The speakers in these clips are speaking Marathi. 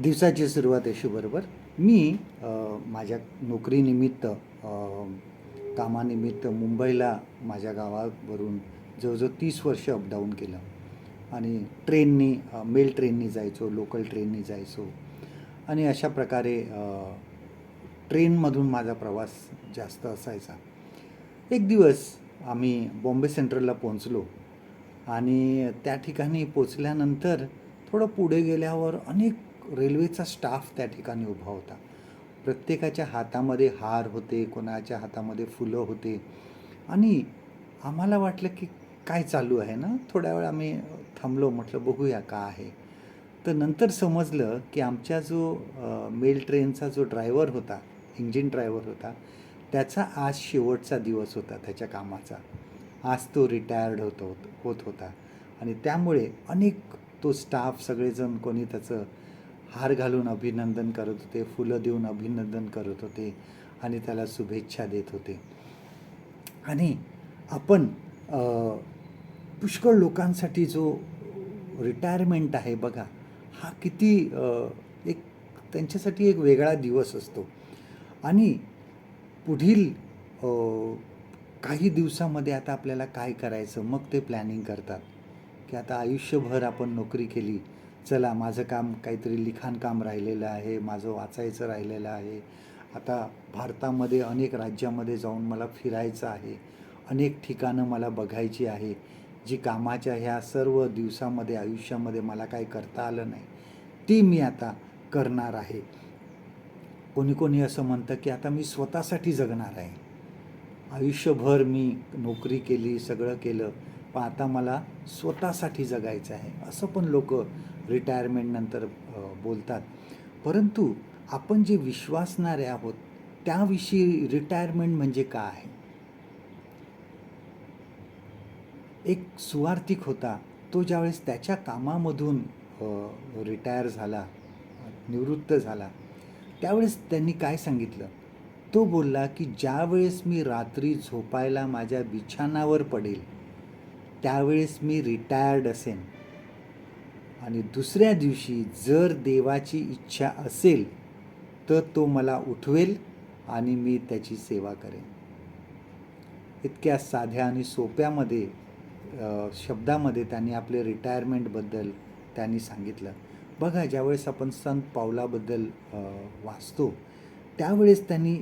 दिवसाची सुरुवात अशी मी माझ्या नोकरीनिमित्त कामानिमित्त मुंबईला माझ्या गावावरून जवळजवळ 30 वर्ष अपडाऊन केलं आणि ट्रेननी मेल ट्रेननी जायचो, लोकल ट्रेननी जायचो आणि अशा प्रकारे ट्रेनमधून माझा प्रवास जास्त असायचा. एक दिवस आम्ही बॉम्बे सेंट्रलला पोहोचलो आणि त्या ठिकाणी पोचल्यानंतर थोडं पुढे गेल्यावर अनेक रेल्वेचा स्टाफ त्या ठिकाणी उभा होता. प्रत्येकाच्या हातामध्ये हार होते, कोणाच्या हातामध्ये फुलं होते आणि आम्हाला वाटलं की काय चालू आहे ना. थोड्या वेळ आम्ही थांबलो, म्हटलं बघूया का आहे. तर नंतर समजलं की आमच्या जो मेल ट्रेनचा जो ड्रायव्हर होता, इंजिन ड्रायव्हर होता, त्याचा आज शेवटचा दिवस होता त्याच्या कामाचा. आज तो रिटायर्ड होत होता आणि त्यामुळे अनेक तो स्टाफ सगळेजण कोणी त्याचं हार घालून अभिनंदन करत होते, फुलं देऊन अभिनंदन करत होते आणि त्याला शुभेच्छा देत होते. आणि आपण पुष्कळ लोकांसाठी जो रिटायरमेंट आहे बघा, हा किती एक त्यांच्यासाठी एक वेगळा दिवस असतो. आणि पुढील काही दिवसामध्ये आता आपल्याला काय करायचं, मग ते प्लॅनिंग करतात की आता आयुष्यभर आपण नोकरी केली, चला माझं काम काहीतरी लिखाणकाम राहिलेलं आहे, माझं वाचायचं राहिलेलं आहे, आता भारतामध्ये अनेक राज्यामध्ये जाऊन मला फिरायचं आहे, अनेक ठिकाणं मला बघायची आहे, जी कामाच्या ह्या सर्व दिवसामध्ये आयुष्यामध्ये मला काही करता आलं नाही, ती मी आता करणार आहे. कोणी कोणी असं म्हणतं की आता मी स्वतःसाठी जगणार आहे. आयुष्यभर मी नोकरी केली, सगळं केलं, पण आता मला स्वतःसाठी जगायचं आहे, असं पण लोक रिटायरमेंटनंतर बोलतात. परंतु आपण जे विश्वासणारे आहोत त्याविषयी रिटायरमेंट म्हणजे काय? एक सुवार्थिक होता, तो ज्यावेळेस त्याच्या कामामधून रिटायर झाला, निवृत्त झाला, त्यावेळेस त्यांनी काय सांगितलं? तो बोलला की ज्यावेळेस मी रात्री झोपायला माझ्या बिछाणावर पडेल त्यावेळेस मी रिटायर्ड असेन आणि दुसऱ्या दिवशी जर देवाची इच्छा असेल तर तो मला उठवेल आणि मी त्याची सेवा करेन. इतक्या साध्या आणि सोप्यामध्ये शब्दामध्ये त्यांनी आपले रिटायरमेंटबद्दल त्यांनी सांगितलं. बघा, ज्यावेळेस आपण संत पावलाबद्दल वाचतो त्यावेळेस त्यांनी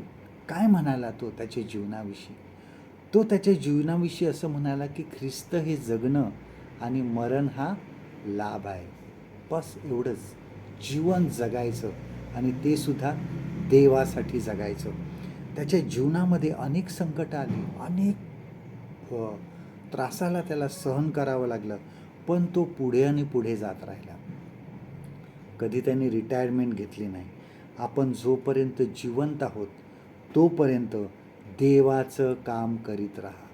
काय म्हणाला तो त्याच्या जीवनाविषयी. तो त्याच्या जीवनाविषयी असं म्हणाला की ख्रिस्त हे जगणं आणि मरण हा लाभ आहे. बस एवढंच, जीवन जगायचं आणि ते सुद्धा देवासाठी जगायचं. त्याच्या जीवनामध्ये अनेक संकट आली, अनेक त्रासाला त्याला सहन करावं लागलं, पण तो पुढे आणि पुढे जात राहिला. कधी त्यांनी रिटायरमेंट घेतली नाही. आपण जोपर्यंत जिवंत आहोत तोपर्यंत देवाचं काम करीत राहा.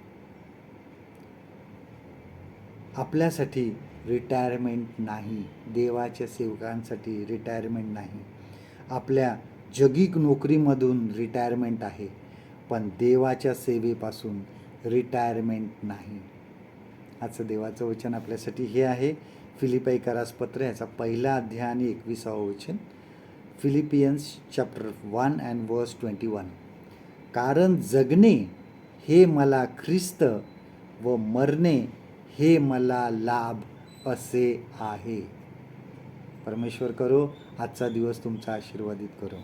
आपल्यासाठी रिटायरमेंट नाही, देवाच्या सेवकांसाठी रिटायरमेंट नाही. आपल्या जगिक नोकरीमधून रिटायरमेंट आहे, पण देवाच्या सेवेपासून रिटायरमेंट नाही. आजचं देवाचं वचन आपल्यासाठी हे आहे, फिलिपियकरास पत्र ह्याचा 1 अध्याय आणि 21 वचन. Philippines chapter 1 and verse 21. कारण जगणे हे मला ख्रिस्त व मरणे हे मला लाभ असे आहे. परमेश्वर करो आजचा दिवस तुमचा आशीर्वादित करो.